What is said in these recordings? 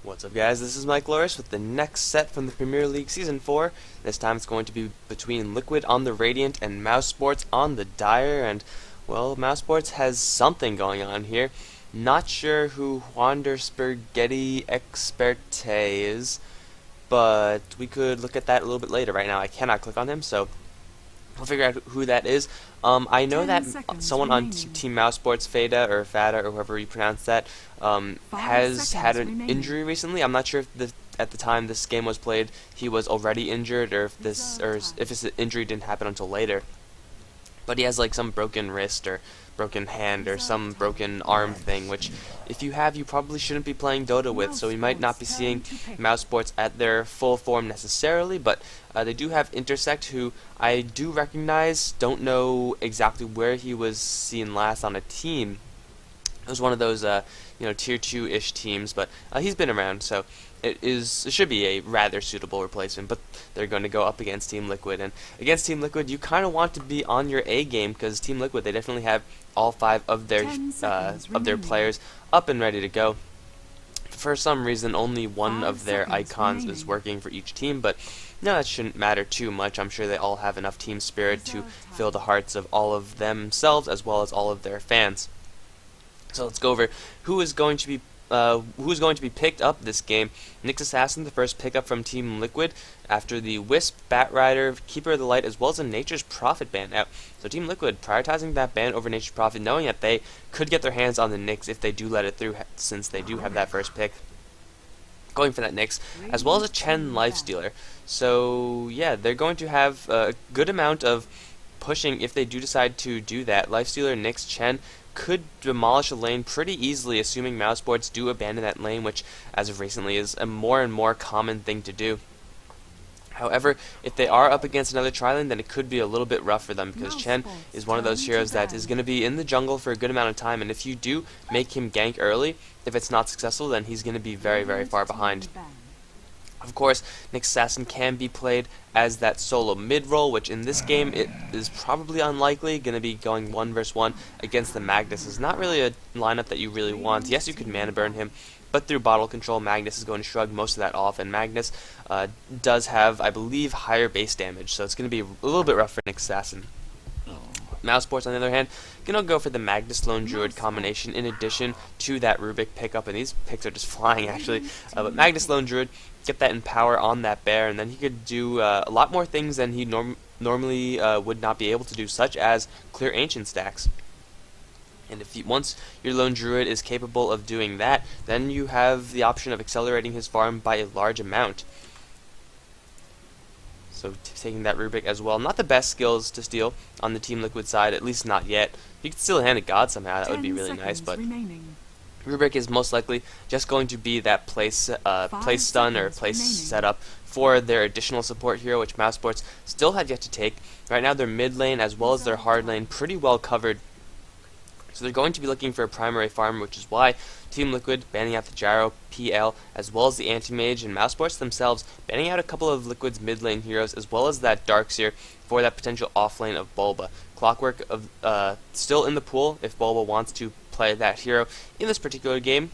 What's up, guys? This is Mike Loris with the next set from the Premier League Season 4. This time it's going to be between Liquid on the Radiant and Mousesports on the Dire, and, well, Mousesports has something going on here. Not sure who Wander Spaghetti Experte is, but we could look at that a little bit later. Right now I cannot click on him, so we'll figure out who that is. I know that someone on Team Mousesports, Fada, or however you pronounce that, has had an injury recently. I'm not sure if at the time this game was played he was already injured, or if his injury didn't happen until later. But he has like some broken wrist or broken hand or some broken arm thing, which if you have, you probably shouldn't be playing Dota with, so we might not be seeing Mousesports at their full form necessarily, but they do have Intersect, who I do recognize. Don't know exactly where he was seen last on a team. It was one of those tier 2-ish teams, but he's been around, so it should be a rather suitable replacement. But they're going to go up against Team Liquid, and against Team Liquid you kind of want to be on your A game, because Team Liquid, they definitely have all 5 of their players up and ready to go. For some reason only one of their icons is working for each team, but no, that shouldn't matter too much. I'm sure they all have enough team spirit to fill the hearts of all of themselves as well as all of their fans. So let's go over who is going to be picked up this game. Nyx Assassin, the first pickup from Team Liquid, after the Wisp, Batrider, Keeper of the Light, as well as a Nature's Prophet ban out. So Team Liquid prioritizing that ban over Nature's Prophet, knowing that they could get their hands on the Nyx if they do let it through, since they do have that first pick. Going for that Nyx, as well as a Chen Lifestealer. So yeah, they're going to have a good amount of pushing if they do decide to do that. Lifestealer, Nyx, Chen could demolish a lane pretty easily, assuming Mousesports do abandon that lane, which as of recently is a more and more common thing to do. However, if they are up against another tri-lane, then it could be a little bit rough for them, because Chen is one of those heroes that is going to be in the jungle for a good amount of time, and if you do make him gank early, if it's not successful, then he's going to be very, very far behind. Of course, Nyx Assassin can be played as that solo mid-roll, which in this game it is probably unlikely. Going to be going 1 versus 1 against the Magnus. Is not really a lineup that you really want. Yes, you could mana burn him, but through bottle control, Magnus is going to shrug most of that off, and Magnus does have, I believe, higher base damage, so it's going to be a little bit rough for Nyx Assassin. Mousesports, on the other hand, gonna go for the Magnus Lone Druid combination in addition to that Rubik pickup, and these picks are just flying actually. But Magnus Lone Druid, get that Empower on that bear, and then he could do a lot more things than he normally would not be able to do, such as clear Ancient stacks. And once your Lone Druid is capable of doing that, then you have the option of accelerating his farm by a large amount. So taking that Rubik as well. Not the best skills to steal on the Team Liquid side, at least not yet. If you could steal a Hand of God somehow, that would be really nice, but Rubik is most likely just going to be that place stun or place setup for their additional support hero, which Mousesports still have yet to take. Right now their mid lane as well as their hard lane pretty well covered. So they're going to be looking for a primary farmer, which is why Team Liquid banning out the Gyro, PL, as well as the Anti-Mage, and Mousesports themselves banning out a couple of Liquid's mid lane heroes, as well as that Darkseer for that potential off lane of Bulba. Clockwork still in the pool if Bulba wants to play that hero in this particular game.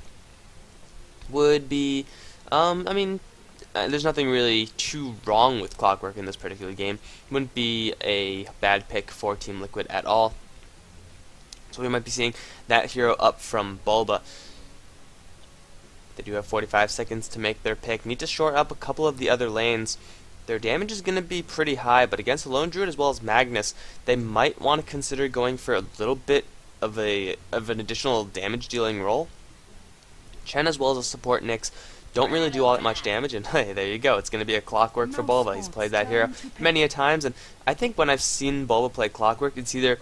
Would be, there's nothing really too wrong with Clockwork in this particular game. Wouldn't be a bad pick for Team Liquid at all. So we might be seeing that hero up from Bulba. They do have 45 seconds to make their pick. Need to short up a couple of the other lanes. Their damage is going to be pretty high, but against the Lone Druid as well as Magnus, they might want to consider going for a little bit of an additional damage dealing role. Chen as well as a support Nyx don't really do all that much damage, and hey, there you go. It's going to be a Clockwork for Bulba. He's played that hero many a times, and I think when I've seen Bulba play Clockwork, it's either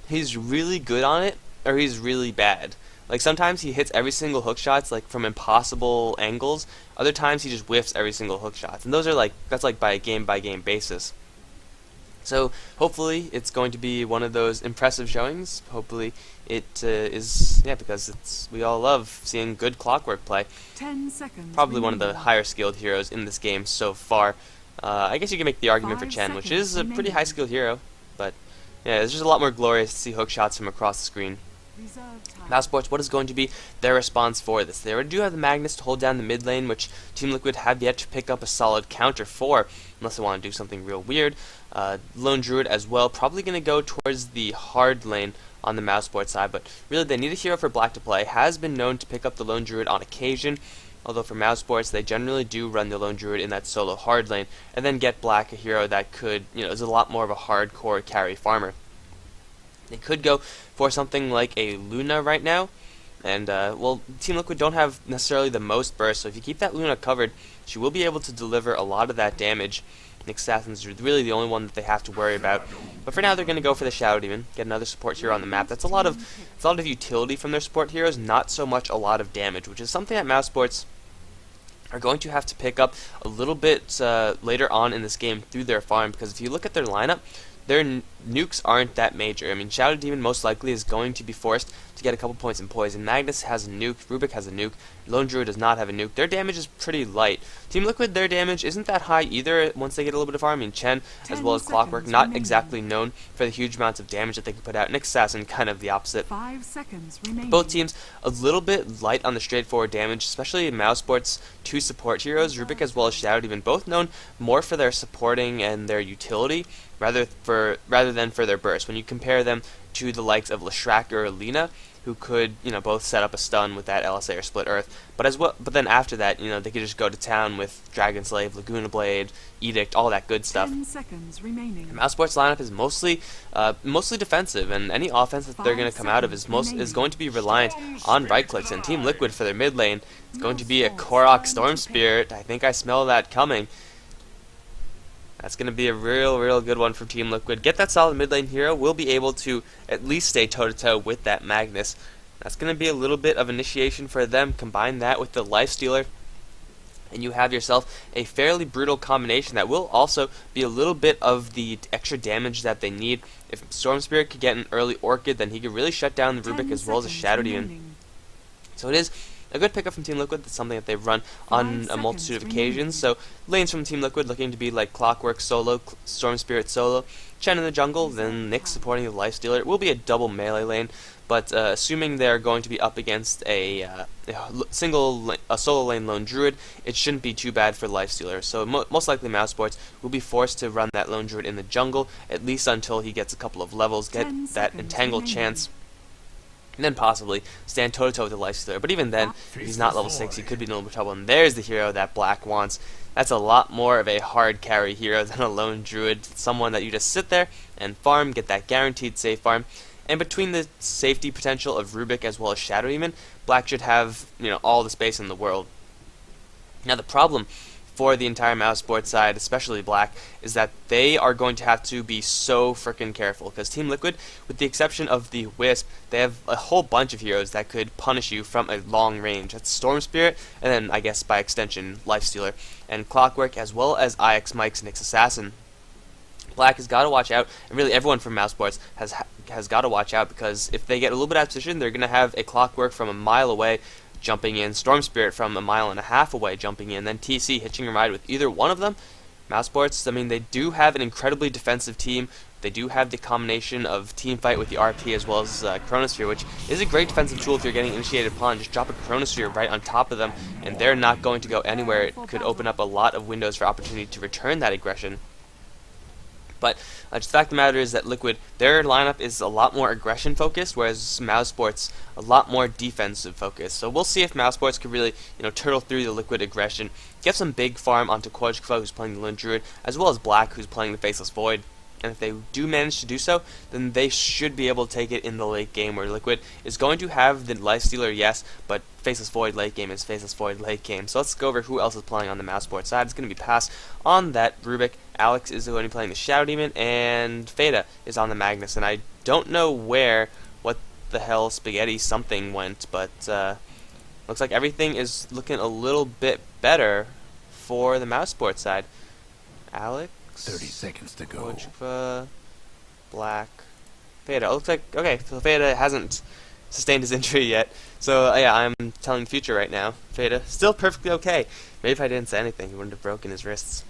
he's really good on it or he's really bad. Like sometimes he hits every single hook shots like from impossible angles. Other times he just whiffs every single hook shots, and that's like by a game basis. So hopefully it's going to be one of those impressive showings. Hopefully it is, because we all love seeing good Clockwork play. 10 seconds. Probably one of the higher skilled heroes in this game so far. I guess you can make the argument for Chen, which is a pretty high skilled hero, but yeah, it's just a lot more glorious to see hook shots from across the screen. Mousesports, what is going to be their response for this? They already do have the Magnus to hold down the mid lane, which Team Liquid have yet to pick up a solid counter for, unless they want to do something real weird. Lone Druid as well, probably going to go towards the hard lane on the Mousesports side, but really they need a hero for Black to play. Has been known to pick up the Lone Druid on occasion, although for Mousesports they generally do run the Lone Druid in that solo hard lane, and then get Black a hero that could, is a lot more of a hardcore carry farmer. They could go for something like a Luna right now, and well, Team Liquid don't have necessarily the most burst, so if you keep that Luna covered, she will be able to deliver a lot of that damage. Nick Assassin's really the only one that they have to worry about. But for now, they're going to go for the Shadow Demon, get another support hero on the map. That's a lot of utility from their support heroes, not so much a lot of damage, which is something that Mousesports are going to have to pick up a little bit later on in this game through their farm, because if you look at their lineup, their nukes aren't that major. I mean, Shadow Demon most likely is going to be forced to get a couple points in poison. Magnus has a nuke, Rubik has a nuke, Lone Druid does not have a nuke. Their damage is pretty light. Team Liquid, their damage isn't that high either once they get a little bit of farm. I mean, Chen, as well as Clockwork, not exactly known for the huge amounts of damage that they can put out. Nick Assassin, kind of the opposite. 5 seconds remaining. Both teams a little bit light on the straightforward damage, especially in Mousesports' two support heroes, Rubik as well as Shadow Demon, both known more for their supporting and their utility rather than for their burst. When you compare them to the likes of Leshrac or Alina, who could, both set up a stun with that LSA or Split Earth, but then after that, they could just go to town with Dragon Slave, Laguna Blade, Edict, all that good stuff. 10 seconds remaining. Mousesports lineup is mostly defensive, and any offense that they're going to come out of is going to be reliant on right clicks. And Team Liquid for their mid lane, it's going to be a Korok Storm Spirit. I think I smell that coming. That's going to be a real good one for Team Liquid. Get that solid mid lane hero. We'll be able to at least stay toe-to-toe with that Magnus. That's going to be a little bit of initiation for them. Combine that with the Lifestealer, and you have yourself a fairly brutal combination that will also be a little bit of the extra damage that they need. If Storm Spirit could get an early Orchid, then he could really shut down the Rubik as well as a Shadow Demon. So it is a good pickup from Team Liquid. That's something that they've run on a multitude of occasions. So lanes from Team Liquid looking to be like Clockwork solo, Storm Spirit solo, Chen in the jungle, then Nick supporting the Lifestealer. It will be a double melee lane, but assuming they're going to be up against a solo lane Lone Druid, it shouldn't be too bad for Lifestealer. So most likely Mousesports will be forced to run that Lone Druid in the jungle, at least until he gets a couple of levels, get that Entangle chance, and then possibly stand toe-to-toe with the Lifestealer. But even then, if he's not level 6, he could be in a little bit of trouble. And there's the hero that Black wants. That's a lot more of a hard carry hero than a Lone Druid. Someone that you just sit there and farm, get that guaranteed safe farm. And between the safety potential of Rubik as well as Shadow Demon, Black should have all the space in the world. Now the problem for the entire Mousesports side, especially Black, is that they are going to have to be so freaking careful, because Team Liquid, with the exception of the Wisp, they have a whole bunch of heroes that could punish you from a long range. That's Storm Spirit, and then I guess by extension Lifestealer, and Clockwork, as well as IX Mike's Nick's Assassin. Black has got to watch out, and really everyone from Mousesports has got to watch out, because if they get a little bit out of position, they're going to have a Clockwork from a mile away jumping in, Storm Spirit from a mile and a half away jumping in, then TC hitching a ride with either one of them. Mousesports, I mean, they do have an incredibly defensive team. They do have the combination of team fight with the RP as well as Chronosphere, which is a great defensive tool if you're getting initiated upon. Just drop a Chronosphere right on top of them, and they're not going to go anywhere. It could open up a lot of windows for opportunity to return that aggression. But just the fact of the matter is that Liquid, their lineup is a lot more aggression focused, whereas Mousesports a lot more defensive focused. So we'll see if Mousesports could really, turtle through the Liquid aggression, get some big farm onto Quajkva, who's playing the Lone Druid, as well as Black, who's playing the Faceless Void. And if they do manage to do so, then they should be able to take it in the late game, where Liquid is going to have the Lifestealer, yes, but Faceless Void late game is Faceless Void late game. So let's go over who else is playing on the Mousesports side. It's going to be Pass on that Rubik. Alex is going to be playing the Shadow Demon, and Feda is on the Magnus. And I don't know what the hell Spaghetti something went, but looks like everything is looking a little bit better for the Mousesports side. Alex, 30 seconds to go. Quajkva, Black, Feda. Looks like, okay, so Feda hasn't sustained his injury yet. So yeah, I'm telling the future right now. Feda, still perfectly okay. Maybe if I didn't say anything, he wouldn't have broken his wrists.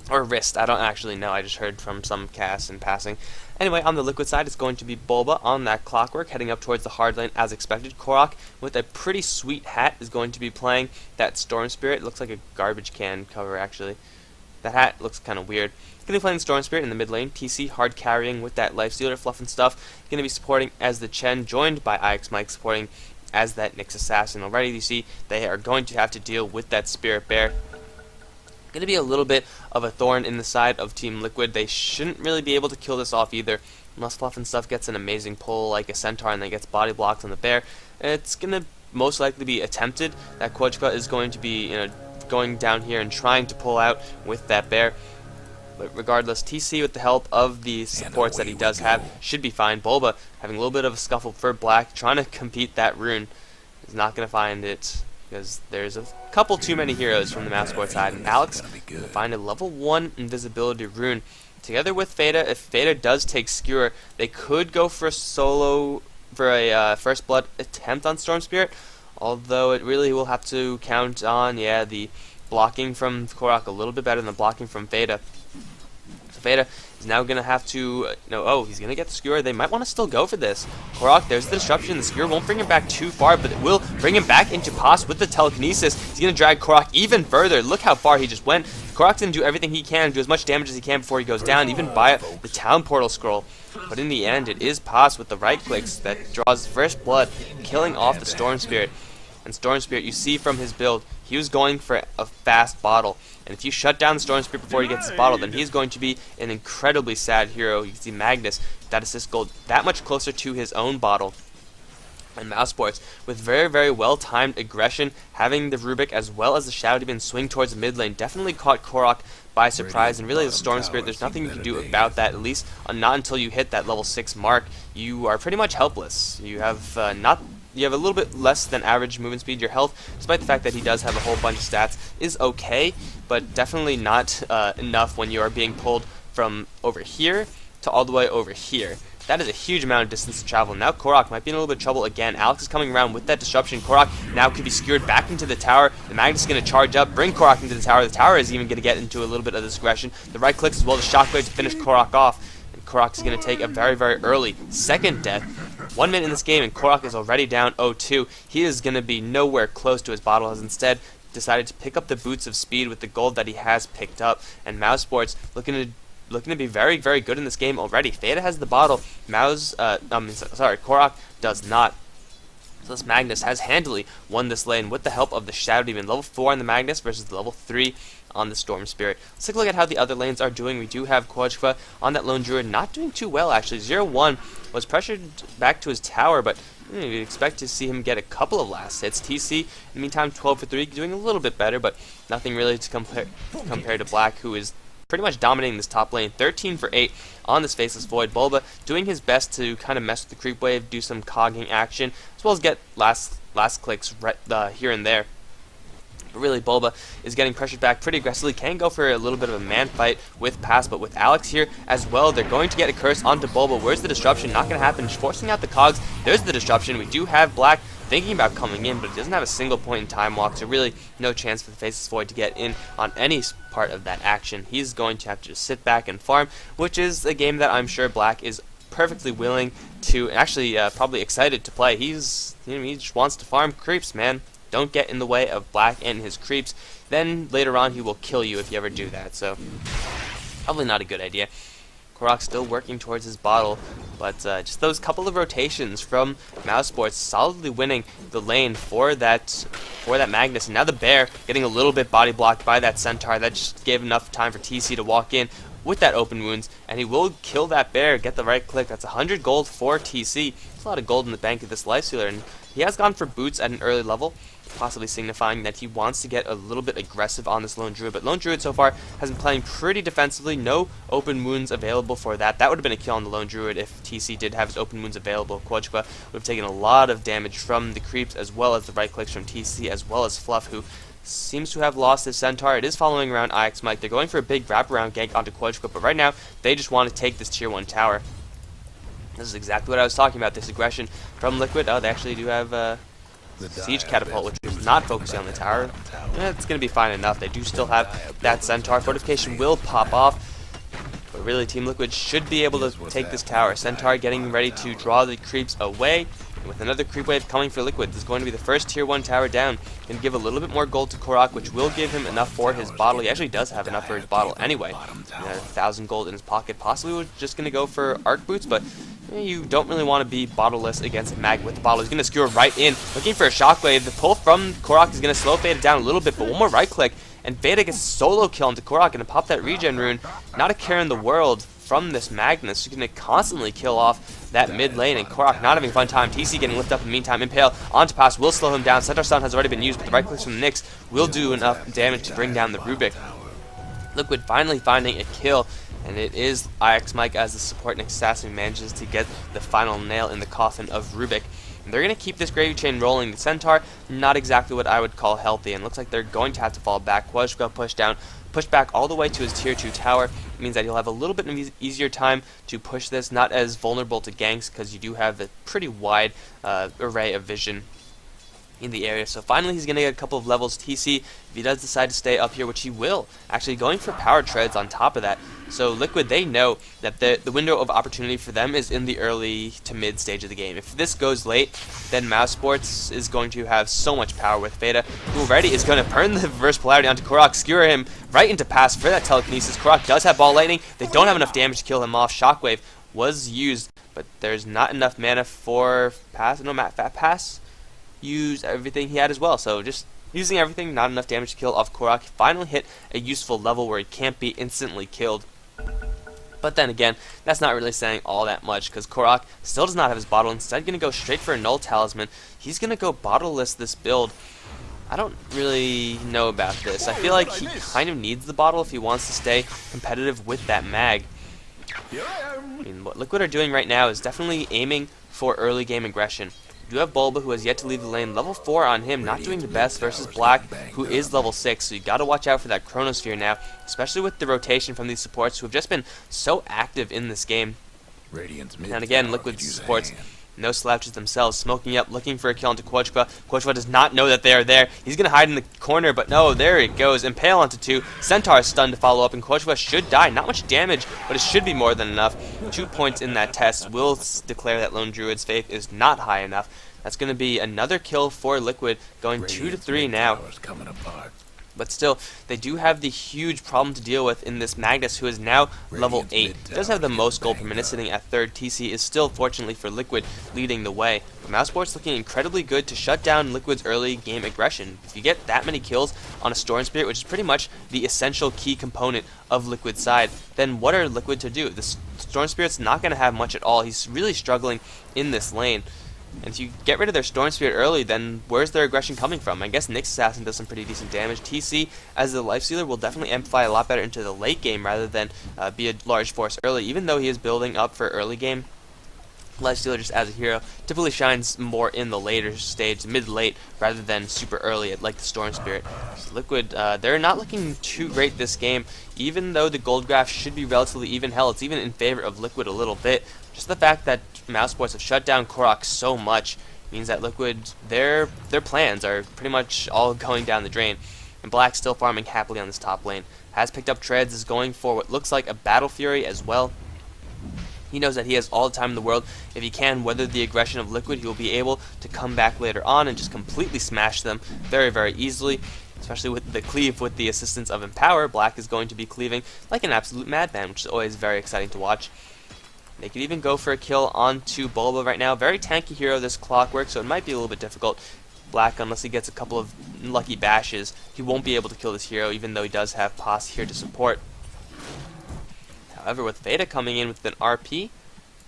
Or wrist, I don't actually know, I just heard from some cast in passing. Anyway, on the Liquid side, it's going to be Bulba on that Clockwork, heading up towards the hard lane as expected. Korok, with a pretty sweet hat, is going to be playing that Storm Spirit. It looks like a garbage can cover, actually. That hat looks kind of weird. Going to be playing Storm Spirit in the mid lane. TC hard carrying with that Life Stealer fluff and stuff. Going to be supporting as the Chen, joined by IX Mike supporting as that Nyx Assassin. Already you see they are going to have to deal with that Spirit Bear. Going to be a little bit of a thorn in the side of Team Liquid. They shouldn't really be able to kill this off either. Unless Fluff and Stuff gets an amazing pull like a Centaur and then gets body blocks on the Bear. It's going to most likely be attempted. That Quochka is going to be, going down here and trying to pull out with that Bear. But regardless, TC with the help of the supports that he does have should be fine. Bulba having a little bit of a scuffle for Black, trying to compete that rune. Is not going to find it because there's a couple too many heroes from the Mousesports side. And Alex will find a level 1 invisibility rune. Together with Veda, if Veda does take Skewer, they could go for a solo, for a First Blood attempt on Storm Spirit. Although it really will have to count on, the blocking from Korok a little bit better than the blocking from Veda. So Veda is now going to have to, he's going to get the Skewer. They might want to still go for this. Korok, there's the disruption. The Skewer won't bring him back too far, but it will bring him back into Pos with the telekinesis. He's going to drag Korok even further. Look how far he just went. Korok's going to do everything he can, do as much damage as he can before he goes down, even buy the Town Portal Scroll. But in the end, it is Pos with the right clicks that draws First Blood, killing off the Storm Spirit. And Storm Spirit, you see from his build, he was going for a fast bottle. And if you shut down the Storm Spirit before he gets his bottle, then he's going to be an incredibly sad hero. You can see Magnus, that assist gold, that much closer to his own bottle. And Mousesports, with very, very well-timed aggression, having the Rubik as well as the Shadow Demon swing towards the mid lane, definitely caught Korok by surprise. And really, the Storm Spirit, there's nothing you can do about that, at least not until you hit that level 6 mark. You are pretty much helpless. You have You have a little bit less than average movement speed. Your health, despite the fact that he does have a whole bunch of stats, is okay, but definitely not enough when you are being pulled from over here to all the way over here. That is a huge amount of distance to travel. Now Korok might be in a little bit of trouble again. Alex is coming around with that disruption. Korok now could be skewered back into the tower. The Magnus is going to charge up, bring Korok into the tower. The tower is even going to get into a little bit of this aggression. The right clicks as well, the shockwave to finish Korok off. Korok is going to take a very, very early second death. 1 minute in this game, and Korok is already down 0-2. He is going to be nowhere close to his bottle, has instead decided to pick up the boots of speed with the gold that he has picked up. And Mousesports looking to be very, very good in this game already. Veda has the bottle. Korok does not. So this Magnus has handily won this lane with the help of the Shadow Demon. Level 4 on the Magnus versus the level 3 on the Storm Spirit. Let's take a look at how the other lanes are doing. We do have Quochka on that Lone Druid, not doing too well actually. 0-1 was pressured back to his tower, but you'd expect to see him get a couple of last hits. TC, in the meantime, 12-for-3, doing a little bit better, but nothing really to compare to Black, who is pretty much dominating this top lane. 13-for-8 on this Faceless Void. Bulba doing his best to kind of mess with the creep wave, do some cogging action, as well as get last clicks here and there. But really, Bulba is getting pressured back pretty aggressively. Can go for a little bit of a man fight with Pass, but with Alex here as well, they're going to get a curse onto Bulba. Where's the disruption? Not going to happen. Just forcing out the cogs. There's the disruption. We do have Black thinking about coming in, but he doesn't have a single point in time walk, so really no chance for the Faceless Void to get in on any part of that action. He's going to have to just sit back and farm, which is a game that I'm sure Black is perfectly willing to, actually probably excited to play. He just wants to farm creeps, man. Don't get in the way of Black and his creeps. Then later on he will kill you if you ever do that, so probably not a good idea. Korok still working towards his bottle, but just those couple of rotations from Mousesports solidly winning the lane for that Magnus. And now the Bear getting a little bit body blocked by that Centaur. That just gave enough time for TC to walk in with that open wounds, and he will kill that Bear, get the right click. That's 100 gold for TC. That's a lot of gold in the bank of this Life Stealer, and he has gone for boots at an early level, possibly signifying that he wants to get a little bit aggressive on this Lone Druid. But Lone Druid so far has been playing pretty defensively. No open wounds available for that. That would have been a kill on the Lone Druid if TC did have his open wounds available. Quochka would have taken a lot of damage from the creeps, as well as the right clicks from TC, as well as Fluff, who seems to have lost his Centaur. It is following around IX Mike. They're going for a big wraparound gank onto Quochka, but right now they just want to take this tier 1 tower. This is exactly what I was talking about, this aggression from Liquid. Oh, they actually do have Siege Catapult, which is not focusing on the tower. It's going to be fine enough. They do still have that Centaur. Fortification will pop off. But really, Team Liquid should be able to take this tower. Centaur getting ready to draw the creeps away. And with another creep wave coming for Liquid, this is going to be the first tier 1 tower down. Going to give a little bit more gold to Korok, which will give him enough for his bottle. He actually does have enough for his bottle anyway. 1,000 gold in his pocket. Possibly was just going to go for arc boots, but you don't really want to be bottleless against a mag with the bottle. He's going to skewer right in, looking for a shockwave. The pull from Korok is going to slow Fada down a little bit, but one more right click, and Fada gets a solo kill into Korok and to pop that regen rune. Not a care in the world from this Magnus. He's going to constantly kill off that mid lane, and Korok not having a fun time. TC getting lifted up in the meantime. Impale onto pass will slow him down. Centaur stun has already been used, but the right clicks from the Nyx will do enough damage to bring down the Rubik. Liquid finally finding a kill, and it is IX Mike as the support and assassin manages to get the final nail in the coffin of Rubik. And they're going to keep this gravy train rolling. The Centaur, not exactly what I would call healthy, and looks like they're going to have to fall back. Quashka pushed down, pushed back all the way to his tier 2 tower. It means that he'll have a little bit of an easier time to push this, not as vulnerable to ganks, because you do have a pretty wide array of vision in the area. So finally he's going to get a couple of levels TC if he does decide to stay up here, which he will. Actually going for power treads on top of that. So Liquid, they know that the window of opportunity for them is in the early to mid stage of the game. If this goes late, then Mousesports is going to have so much power with Fada, who already is going to burn the reverse polarity onto Korok, skewer him right into pass for that telekinesis. Korok does have ball lightning. They don't have enough damage to kill him off. Shockwave was used, but there's not enough mana for pass. No, Fat Pass used everything he had as well, so just using everything, not enough damage to kill off Korok. He finally hit a useful level where he can't be instantly killed. But then again, that's not really saying all that much, because Korok still does not have his bottle. Instead, going to go straight for a null talisman. He's going to go bottleless this build. I don't really know about this. I feel like he kind of needs the bottle if he wants to stay competitive with that mag. I mean, what Liquid are doing right now is definitely aiming for early game aggression. You have Bulba, who has yet to leave the lane. Level 4 on him, not doing the best versus Black, who is level 6. So you got to watch out for that Chronosphere now, especially with the rotation from these supports who have just been so active in this game. And again, Liquid supports, no slouches themselves, smoking up, looking for a kill onto Quachua. Quachua does not know that they are there. He's going to hide in the corner, but no, there it goes. Impale onto 2. Centaur is stunned to follow up, and Quachua should die. Not much damage, but it should be more than enough. 2 points in that test will declare that Lone Druid's faith is not high enough. That's going to be another kill for Liquid, going 2 to 3 now. But still, they do have the huge problem to deal with in this Magnus, who is now level 8. Does have the most gold per minute, sitting at 3rd. TC is still, fortunately for Liquid, leading the way. But Mousesports looking incredibly good to shut down Liquid's early game aggression. If you get that many kills on a Storm Spirit, which is pretty much the essential key component of Liquid's side, then what are Liquid to do? The Storm Spirit's not going to have much at all. He's really struggling in this lane. And if you get rid of their Storm Spirit early, then where's their aggression coming from? I guess Nyx Assassin does some pretty decent damage. TC, as the Lifestealer, will definitely amplify a lot better into the late game rather than be a large force early. Even though he is building up for early game, Lifestealer, just as a hero, typically shines more in the later stage, mid-late, rather than super early, like the Storm Spirit. So Liquid, they're not looking too great this game, even though the gold graph should be relatively even. Hell, it's even in favor of Liquid a little bit. Just the fact that Mousesports have shut down Korok so much means that Liquid, their plans are pretty much all going down the drain. And Black still farming happily on this top lane. Has picked up treads, is going for what looks like a Battle Fury as well. He knows that he has all the time in the world. If he can weather the aggression of Liquid, he will be able to come back later on and just completely smash them very, very easily. Especially with the cleave with the assistance of Empower, Black is going to be cleaving like an absolute madman, which is always very exciting to watch. They could even go for a kill onto Bulba right now. Very tanky hero, this Clockwork, so it might be a little bit difficult. Black, unless he gets a couple of lucky bashes, he won't be able to kill this hero, even though he does have Pos here to support. However, with Veda coming in with an RP,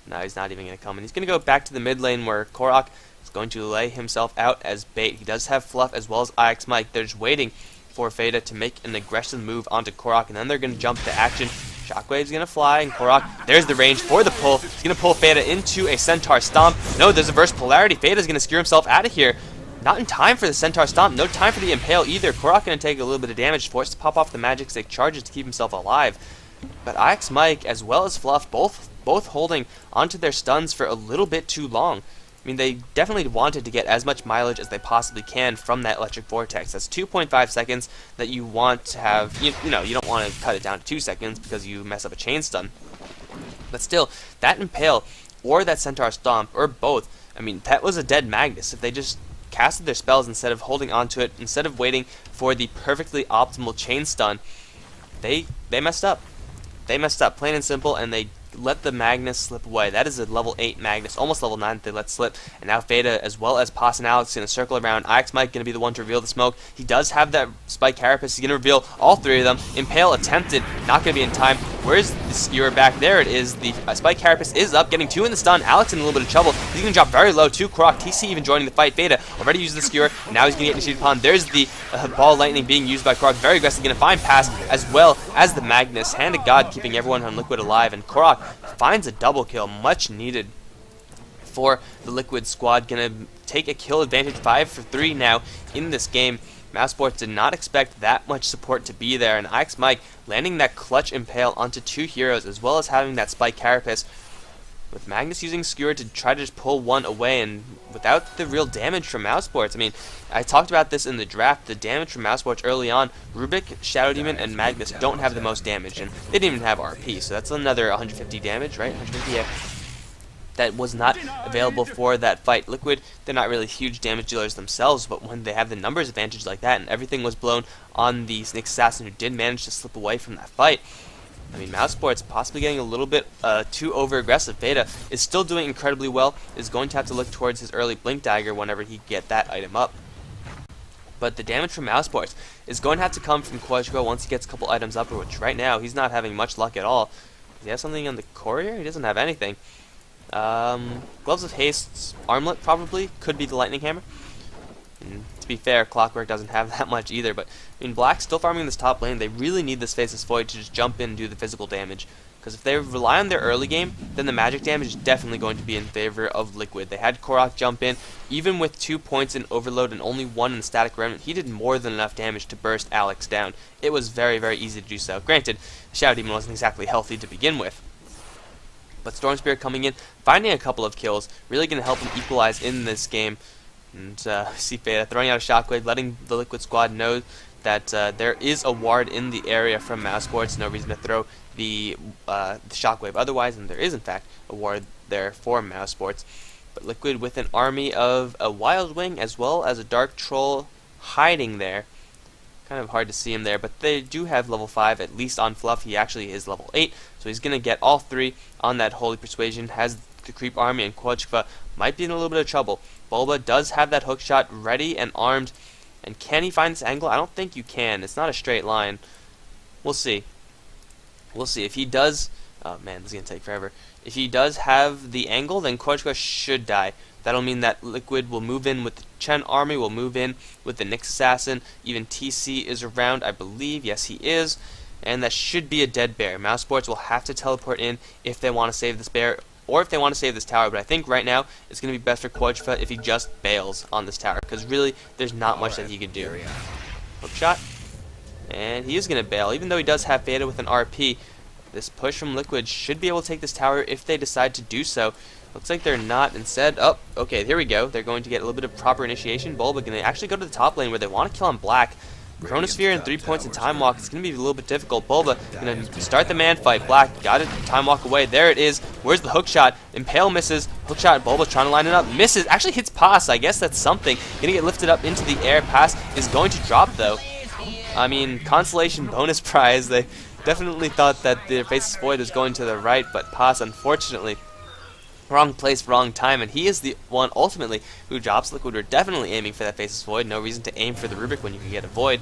no, he's not even going to come in. He's going to go back to the mid lane where Korok is going to lay himself out as bait. He does have Fluff as well as IX Mike. They're just waiting for Veda to make an aggressive move onto Korok, and then they're going to jump to action. Shockwave's going to fly, and Korok, there's the range for the pull. He's going to pull Veda into a Centaur Stomp. No, there's a Reverse Polarity. Veda's going to skewer himself out of here. Not in time for the Centaur Stomp. No time for the Impale either. Korok going to take a little bit of damage, forced to pop off the Magic Stick charges to keep himself alive. But IX Mike, as well as Fluff, both holding onto their stuns for a little bit too long. I mean, they definitely wanted to get as much mileage as they possibly can from that electric vortex. That's 2.5 seconds that you want to have. You know, you don't want to cut it down to 2 seconds because you mess up a chain stun. But still, that Impale or that Centaur Stomp or both, I mean, that was a dead Magnus. If they just casted their spells instead of holding onto it, instead of waiting for the perfectly optimal chain stun, they messed up. They messed up, plain and simple, and they let the Magnus slip away. That is a level 8 Magnus, almost level 9 that they let slip. And now Veda, as well as Paz and Alex, going to circle around. Ix Mike going to be the one to reveal the smoke. He does have that Spike Carapace. He's going to reveal all three of them. Impale attempted, not going to be in time. Where's the skewer back? There it is. The Spike Carapace is up, getting 2 in the stun. Alex in a little bit of trouble. He's going to drop very low to Korok. TC even joining the fight. Veda already used the skewer. And now he's going to get initiated upon. There's the ball lightning being used by Korok. Very aggressive. Going to find Paz as well as the Magnus. Hand of God keeping everyone on Liquid alive. And Korok finds a double kill, much needed for the Liquid squad. Gonna take a kill advantage, 5 for 3 now in this game. Mousesports did not expect that much support to be there, and Ix Mike landing that clutch Impale onto 2 heroes, as well as having that Spike Carapace, with Magnus using Skewer to try to just pull one away, and without the real damage from Mousesports. I mean, I talked about this in the draft, the damage from Mousesports early on. Rubik, Shadow Demon, and Magnus don't have the most damage, and they didn't even have RP, so that's another 150 damage, right? 150, yeah. That was not available for that fight. Liquid, they're not really huge damage dealers themselves, but when they have the numbers advantage like that, and everything was blown on the Snake Assassin who did manage to slip away from that fight, I mean, Mousesports possibly getting a little bit too over-aggressive. Veda is still doing incredibly well, is going to have to look towards his early Blink Dagger whenever he get that item up. But the damage from Mousesports is going to have to come from Quadrigo once he gets a couple items up, which right now he's not having much luck at all. Does he have something on the core here? He doesn't have anything. Gloves of Haste's armlet probably could be the Lightning Hammer. And to be fair, Clockwork doesn't have that much either, but I mean, Black's still farming this top lane. They really need this Faceless Void to just jump in and do the physical damage. Because if they rely on their early game, then the magic damage is definitely going to be in favor of Liquid. They had Korok jump in, even with 2 points in Overload and only 1 in Static Remnant, he did more than enough damage to burst Alex down. It was very, very easy to do so. Granted, Shadow Demon wasn't exactly healthy to begin with. But Storm Spirit coming in, finding a couple of kills, really going to help him equalize in this game. And see Veda throwing out a Shockwave, letting the Liquid squad know that there is a ward in the area from Mousesports. No reason to throw the Shockwave otherwise, and there is in fact a ward there for Mousesports. But Liquid with an army of a Wild Wing as well as a Dark Troll hiding there. Kind of hard to see him there, but they do have level 5, at least on Fluff. He actually is level 8, so he's going to get all 3 on that Holy Persuasion. Has the Creep Army, and Quadrigo might be in a little bit of trouble. Bulba does have that hook shot ready and armed, and can he find this angle? I don't think you can. It's not a straight line. We'll see. We'll see. If he does... Oh man, this is going to take forever. If he does have the angle, then Quadrigo should die. That'll mean that Liquid will move in with the Chen army, will move in with the Nyx Assassin. Even TC is around, I believe. Yes, he is. And that should be a dead bear. Mousesports will have to teleport in if they want to save this bear, or if they want to save this tower. But I think right now it's going to be best for Quadrigo if he just bails on this tower, because really there's not much that he can do. Hook shot. And he is going to bail, even though he does have Veda with an RP. This push from Liquid should be able to take this tower if they decide to do so. Looks like they're not. Instead, oh, okay, here we go. They're going to get a little bit of proper initiation. Bulba going to actually go to the top lane where they want to kill on Black. Chronosphere and 3 points in Time Walk. It's going to be a little bit difficult. Bulba going to start the man fight. Black got it. Time Walk away. There it is. Where's the hook shot? Impale misses. Hook shot. Bulba trying to line it up. Misses. Actually hits Pass. I guess that's something. Going to get lifted up into the air. Pass is going to drop though. I mean, consolation bonus prize. They definitely thought that the Faceless Void was going to the right, but Pass, unfortunately, wrong place, wrong time, and he is the one ultimately who drops. Liquid were definitely aiming for that Faceless Void. No reason to aim for the Rubik when you can get a Void.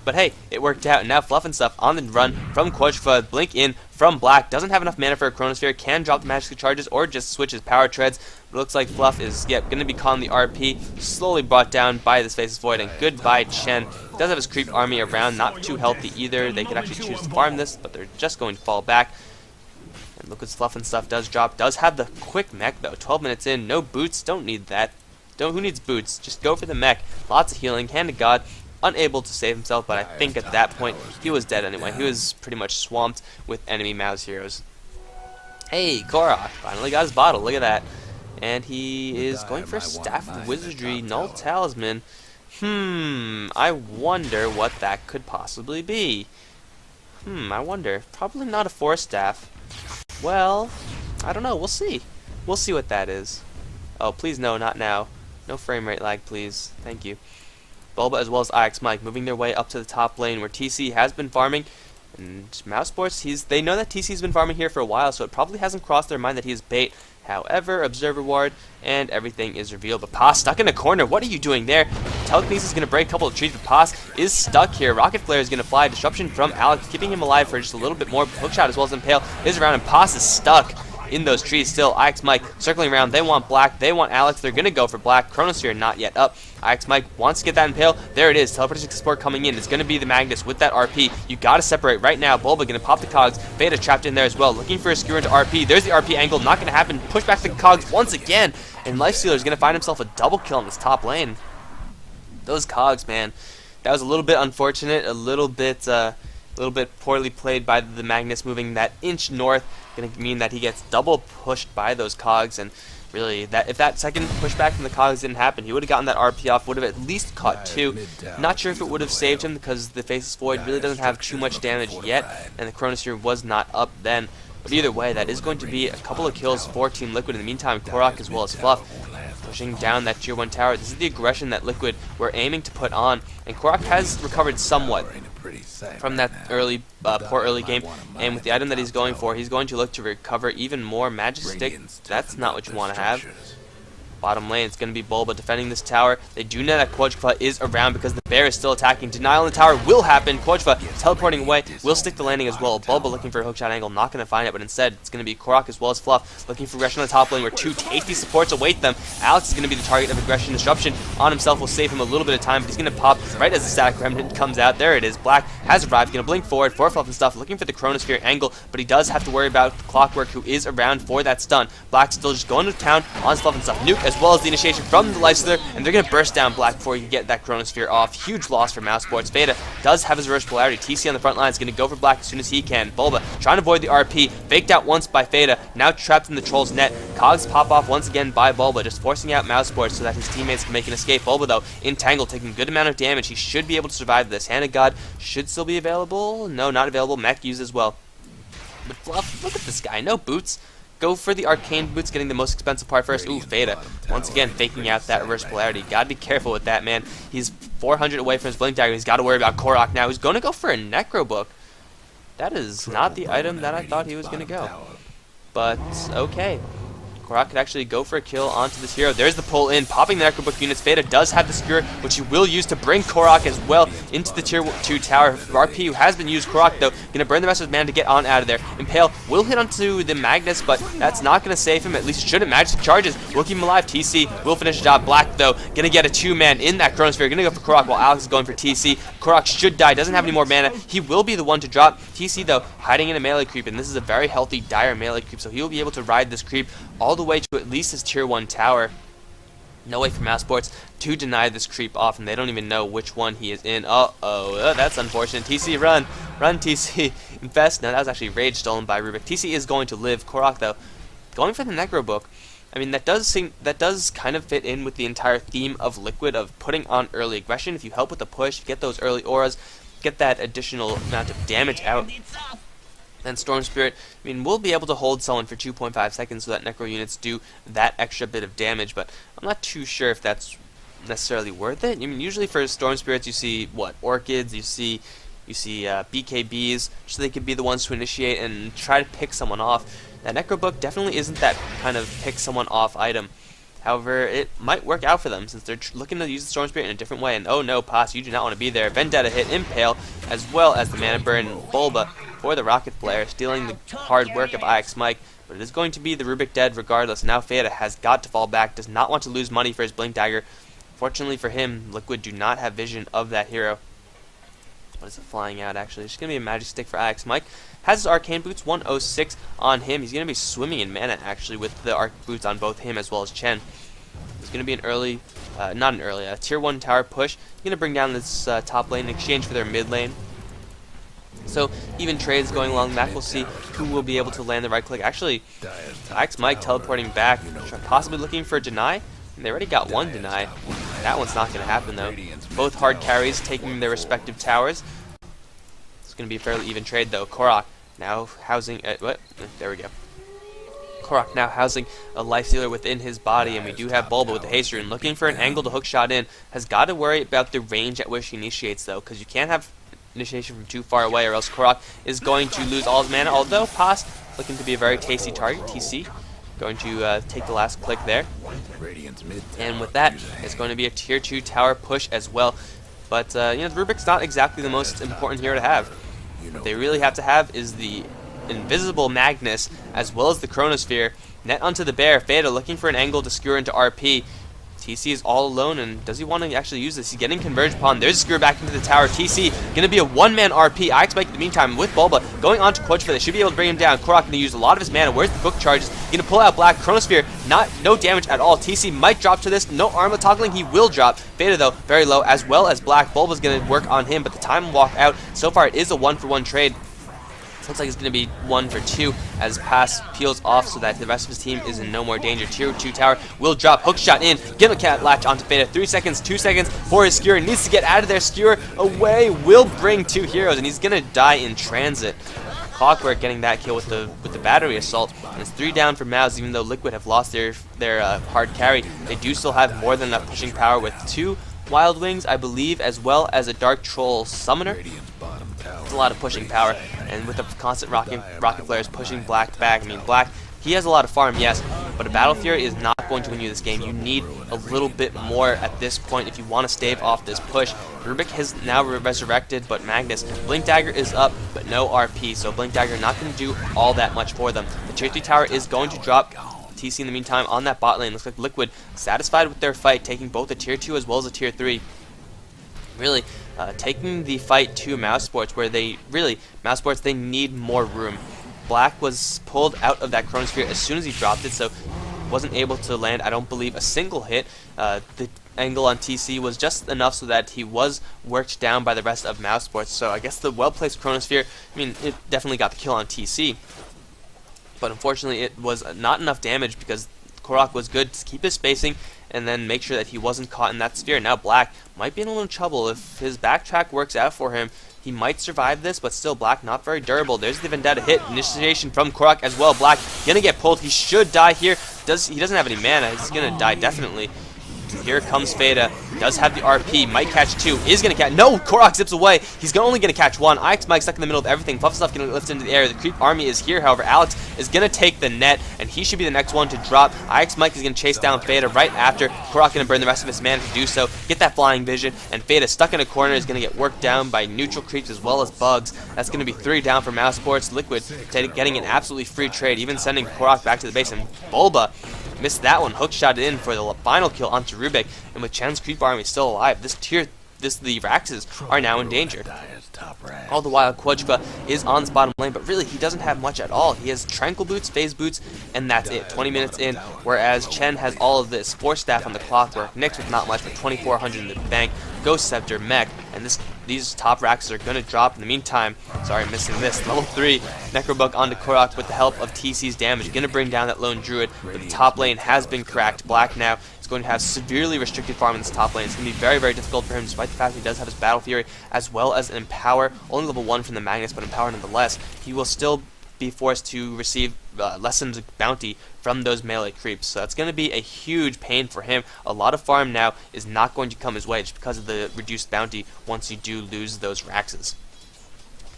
But hey, it worked out, and now Fluff and Stuff on the run from Quadrigo. Blink in from Black. Doesn't have enough mana for a Chronosphere. Can drop the magic charges or just switch his power treads. But it looks like Fluff is going to be calling the RP. Slowly brought down by this Faceless Void, and goodbye Chen. Does have his creep army around. Not too healthy either. They could actually choose to farm this, but they're just going to fall back. And Liquid's Fluff and Stuff does drop. Does have the quick mech though. 12 minutes in. No boots. Don't need that. Who needs boots? Just go for the mech. Lots of healing. Hand to God. Unable to save himself, but I think at that point he was dead anyway. He was pretty much swamped with enemy Mouse heroes. Hey, Korok finally got his bottle. Look at that. And he is going for Staff of Wizardry, Null Talisman. I wonder what that could possibly be. I wonder. Probably not a Force Staff. Well, I don't know. We'll see. We'll see what that is. Oh, please no, not now. No frame rate lag, please. Thank you. Bulba as well as IX Mike moving their way up to the top lane where TC has been farming. And Mousesports, they know that TC's been farming here for a while, so it probably hasn't crossed their mind that he is bait. However, Observer Ward, and everything is revealed. But Paz stuck in a corner. What are you doing there? Telekinesis is going to break a couple of trees, but Paz is stuck here. Rocket Flare is going to fly. Disruption from Alex, keeping him alive for just a little bit more. Hookshot as well as Impale is around, and Paz is stuck in those trees still. IX Mike circling around. They want black. They want Alex. They're going to go for black. Chronosphere not yet up. IX Mike wants to get that Impale. There it is. Teleportation support coming in. It's going to be the Magnus with that RP. You got to separate right now. Bulba going to pop the cogs. Veda trapped in there as well. Looking for a skewer into RP. There's the RP angle. Not going to happen. Push back the cogs once again. And Lifestealer is going to find himself a double kill in this top lane. Those cogs, man. That was a little bit unfortunate. A little bit poorly played by the Magnus moving that inch north. Going to mean that he gets double pushed by those cogs, and really, that if that second pushback from the cogs didn't happen, he would have gotten that RP off, would have at least caught 2. Not sure if it would have saved him because the Faceless Void really doesn't have too much damage yet, and the Chronosphere was not up then. But either way, that is going to be a couple of kills for Team Liquid. In the meantime, Korok as well as Fluff pushing down that tier 1 tower. This is the aggression that Liquid were aiming to put on, and Korok has recovered somewhat from that poor early game, and with the item that he's going for, he's going to look to recover even more. Magic Stick, that's not what you want to have. Bottom lane, it's going to be Bulba defending this tower. They do know that Quadrifa is around because the bear is still attacking. Denial on the tower will happen. Quadrifa teleporting away, will stick the landing as well. Bulba looking for a hookshot angle, not going to find it, but instead it's going to be Korok as well as Fluff looking for aggression on the top lane where 2 tasty supports await them. Alex is going to be the target of aggression. Disruption on himself will save him a little bit of time, but he's going to pop right as the static remnant comes out. There it is. Black has arrived, going to blink forward for Fluff and stuff, looking for the Chronosphere angle, but he does have to worry about Clockwork, who is around for that stun. Black still just going to town on Fluff and stuff. Nuke as well as the initiation from the Lifestealer, and they're going to burst down Black before you can get that Chronosphere off. Huge loss for Mousesports. Veda does have his reverse polarity. TC on the front line is going to go for Black as soon as he can. Bulba trying to avoid the RP, faked out once by Veda, now trapped in the Troll's net. Cogs pop off once again by Bulba, just forcing out Mousesports so that his teammates can make an escape. Bulba, though, entangled, taking a good amount of damage. He should be able to survive this. Hand of God should still be available. No, not available. Mech used as well. But Fluff, look at this guy. No boots. Go for the arcane boots, getting the most expensive part first. Ooh, Veda. Once again, faking out that reverse polarity. Gotta be careful with that, man. He's 400 away from his blink dagger. He's got to worry about Korok now. He's going to go for a Necro Book. That is not the item that I thought he was going to go. But, okay. Korok could actually go for a kill onto this hero. There's the pull in, popping the Necrobook units. Veda does have the skewer, which he will use to bring Korok as well into the tier 2 tower. RP, who has been used, Korok, though, going to burn the rest of his mana to get on out of there. Impale will hit onto the Magnus, but that's not going to save him. At least it shouldn't. Magic charges will keep him alive. TC will finish the job. Black, though, going to get a 2-man in that Chronosphere. Going to go for Korok while Alex is going for TC. Korok should die. Doesn't have any more mana. He will be the one to drop. TC, though, hiding in a melee creep, and this is a very healthy, dire melee creep, so he will be able to ride this creep all the way to at least his tier 1 tower. No way for Mousesports to deny this creep off, and they don't even know which one he is in. That's unfortunate. TC, run. Run, TC. Infest. No, that was actually Rage stolen by Rubik. TC is going to live. Korok, though, going for the Necro Book. I mean, that does kind of fit in with the entire theme of Liquid, of putting on early aggression. If you help with the push, get those early auras, get that additional amount of damage out. Then Storm Spirit, I mean, we'll be able to hold someone for 2.5 seconds so that Necro units do that extra bit of damage, but I'm not too sure if that's necessarily worth it. I mean, usually for Storm Spirits you see, what, Orchids, you see BKBs, so they could be the ones to initiate and try to pick someone off. That Necro Book definitely isn't that kind of pick someone off item. However, it might work out for them since they're looking to use the Storm Spirit in a different way. And oh no, Paz, you do not want to be there. Vendetta hit Impale, as well as the Mana Burn Bulba for the Rocket Flare, stealing the hard work of IX Mike. But it is going to be the Rubik dead regardless. Now Veda has got to fall back, does not want to lose money for his Blink Dagger. Fortunately for him, Liquid do not have vision of that hero. What is it flying out, actually? It's going to be a Magic Stick for IX Mike. Has his Arcane Boots, 106 on him. He's going to be swimming in mana, actually, with the Arc Boots on both him as well as Chen. It's going to be an early, tier 1 tower push. He's going to bring down this top lane in exchange for their mid lane. So even trades going along back, we'll see who will be able to land the right click. Actually, Ike's Mike teleporting back, possibly looking for a deny. And they already got one deny. That one's not going to happen though. Both hard carries taking their respective towers. It's going to be a fairly even trade though. Korok now housing what? There we go. Korok now housing a life stealer within his body, and we do have Bulba with the haste rune looking for an angle to hook shot in. Has got to worry about the range at which he initiates though, because you can't have initiation from too far away or else Korok is going to lose all his mana, although Paz looking to be a very tasty target. TC going to take the last click there, and with that it's going to be a tier 2 tower push as well. But you know, the Rubik's not exactly the most important hero to have. What they really have to have is the invisible Magnus as well as the Chronosphere. Net onto the bear. Feda looking for an angle to skewer into RP. TC is all alone, and does he want to actually use this? He's getting converged upon. There's a skewer back into the tower. TC going to be a one-man RP. I expect in the meantime with Bulba going on to Quadra for this. Should be able to bring him down. Korok going to use a lot of his mana. Where's the book charges? Going to pull out Black. Chronosphere, no damage at all. TC might drop to this. No armor toggling. He will drop. Beta though, very low, as well as Black. Bulba's going to work on him, but the time walk out. So far it is a 1-for-1 trade. Looks like it's going to be 1 for 2 as Pass peels off so that the rest of his team is in no more danger. Tier 2 tower will drop. Hook shot in. Get a cat latch onto Feda. 3 seconds, 2 seconds for his skewer. Needs to get out of there. Skewer away. Will bring 2 heroes, and he's going to die in transit. Clockwork getting that kill with the battery assault. And it's 3 down for Mouse, even though Liquid have lost their hard carry. They do still have more than enough pushing power with 2 Wild Wings, I believe, as well as a Dark Troll Summoner. It's a lot of pushing power, and with the constant rocket flares pushing Black back. I mean, Black, he has a lot of farm, yes, but a Battle Fury is not going to win you this game. You need a little bit more at this point if you want to stave off this push. Rubik has now resurrected, but Magnus, Blink Dagger is up, but no RP, so Blink Dagger not going to do all that much for them. The tier 3 tower is going to drop. TC in the meantime on that bot lane. Looks like Liquid satisfied with their fight, taking both a tier 2 as well as a tier 3. Really taking the fight to Mousesports, where Mousesports, they need more room. Black was pulled out of that Chronosphere as soon as he dropped it, so wasn't able to land, I don't believe, a single hit. The angle on TC was just enough so that he was worked down by the rest of Mousesports. So I guess the well-placed Chronosphere, I mean, it definitely got the kill on TC. But unfortunately, it was not enough damage because Korok was good to keep his spacing and then make sure that he wasn't caught in that sphere. Now Black might be in a little trouble. If his backtrack works out for him, he might survive this, but still Black not very durable. There's the Vendetta hit. Initiation from Korok as well. Black gonna get pulled. He should die here. He doesn't have any mana. He's gonna die definitely. Here comes Feda. Does have the RP. Might catch 2. Is going to catch... No! Korok zips away. He's only going to catch 1. Ike's Mike stuck in the middle of everything. Puff Stuff going to lift into the air. The creep army is here, however. Alex is going to take the net, and he should be the next one to drop. Ike's Mike is going to chase down Feda right after. Korok going to burn the rest of his mana to do so. Get that flying vision, and Feda stuck in a corner is going to get worked down by neutral creeps as well as bugs. That's going to be 3 down for Mousesports. Liquid getting an absolutely free trade, even sending Korok back to the base, and Bulba missed that one. Hook shot it in for the final kill onto Rubik, and with Chen's creep army still alive, the Raxes are now in danger. All the while, Quadra is on this bottom lane, but really he doesn't have much at all. He has Tranquil Boots, Phase Boots, and that's it. 20 minutes in, whereas Chen has all of this. 4 staff on the Clockwork, Nyx with not much, but 2,400 in the bank, Ghost Scepter, Mech, and these top Raxes are going to drop. In the meantime, sorry, missing this. Level 3 Necrobuck onto Korok with the help of TC's damage. Going to bring down that lone Druid, but the top lane has been cracked. Black now is going to have severely restricted farm in this top lane. It's going to be very, very difficult for him, despite the fact that he does have his Battle Fury, as well as an Empower. Only level 1 from the Magnus, but Empower nonetheless. He will still be forced to receive lessons of bounty from those melee creeps. So that's going to be a huge pain for him. A lot of farm now is not going to come his way just because of the reduced bounty once you do lose those Raxes.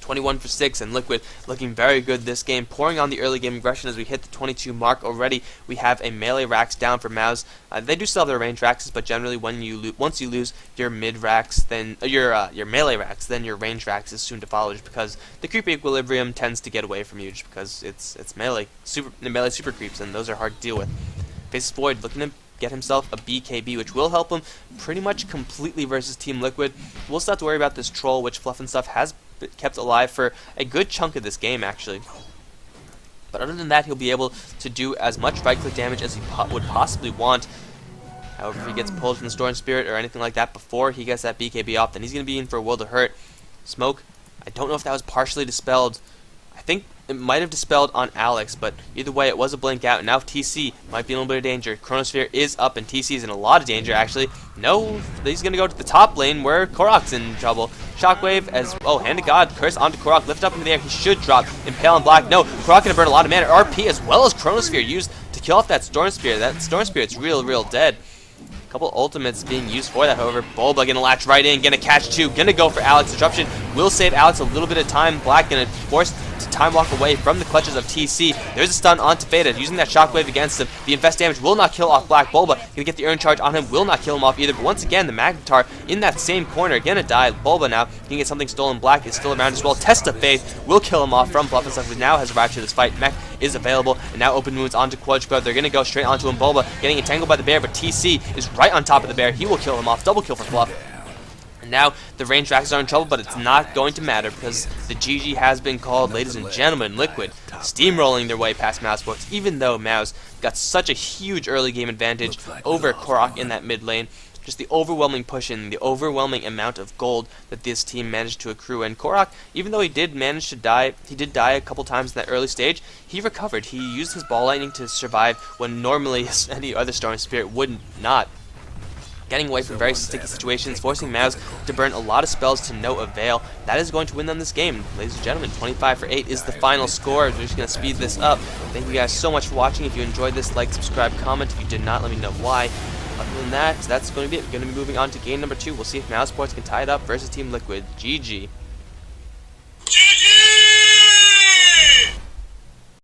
21 for 6, and Liquid looking very good this game, pouring on the early game aggression as we hit the 22 mark already. We have a melee Rax down for Mouse. They do still have their range Raxes, but generally when once you lose your mid Rax, then your melee Rax, then your range Rax is soon to follow, just because the creep equilibrium tends to get away from you, just because it's melee super creeps, and those are hard to deal with. Faces Void looking to get himself a BKB, which will help him pretty much completely versus Team Liquid. We'll still have to worry about this troll, which Fluff and Stuff has kept alive for a good chunk of this game, actually. But other than that, he'll be able to do as much right-click damage as he would possibly want. However, if he gets pulled from the Storm Spirit or anything like that before he gets that BKB off, then he's going to be in for a world of hurt. Smoke I don't know if that was partially dispelled. I think it might have dispelled on Alex, but either way, it was a blink out. And now TC might be in a little bit of danger. Chronosphere is up, and TC is in a lot of danger, actually. No, he's going to go to the top lane where Korok's in trouble. Shockwave as, oh, Hand of God, Curse onto Korok, lift up into the air. He should drop. Impale on Black, no. Korok going to burn a lot of mana. RP as well as Chronosphere used to kill off that Storm Spear. That Storm Spirit's real dead. Couple ultimates being used for that, however. Bulba gonna latch right in, gonna catch two, gonna go for Alex. Disruption will save Alex a little bit of time. Black gonna force to time walk away from the clutches of TC. There's a stun onto Veda, using that shockwave against him. The invest damage will not kill off Black. Bulba gonna get the urn charge on him, will not kill him off either. But once again, the Magnetar in that same corner, gonna die. Bulba now can get something stolen. Black is still around as well. Test of Faith will kill him off from Bluff and Stuff, who now has arrived to this fight. Mech is available, and now open moves onto Quadra. They're gonna go straight onto him. Bulba getting entangled by the bear, but TC is right on top of the bear. He will kill him off. Double kill for Fluff. And now the range Draxes are in trouble, but it's not going to matter because the GG has been called, ladies and gentlemen. Liquid steamrolling their way past Mousesports, even though Mouse got such a huge early game advantage over Korok in that mid lane. Just the overwhelming push and the overwhelming amount of gold that this team managed to accrue. And Korok, even though he did manage to die, he did die a couple times in that early stage, he recovered. He used his ball lightning to survive when normally any other Storm Spirit would not. Getting away from very sticky situations, forcing Mouse to burn a lot of spells to no avail. That is going to win them this game. Ladies and gentlemen, 25 for 8 is the final score. We're just going to speed this up. Thank you guys so much for watching. If you enjoyed this, like, subscribe, comment. If you did not, let me know why. Other than that, that's going to be it. We're going to be moving on to game number 2. We'll see if Mousesports can tie it up versus Team Liquid. GG.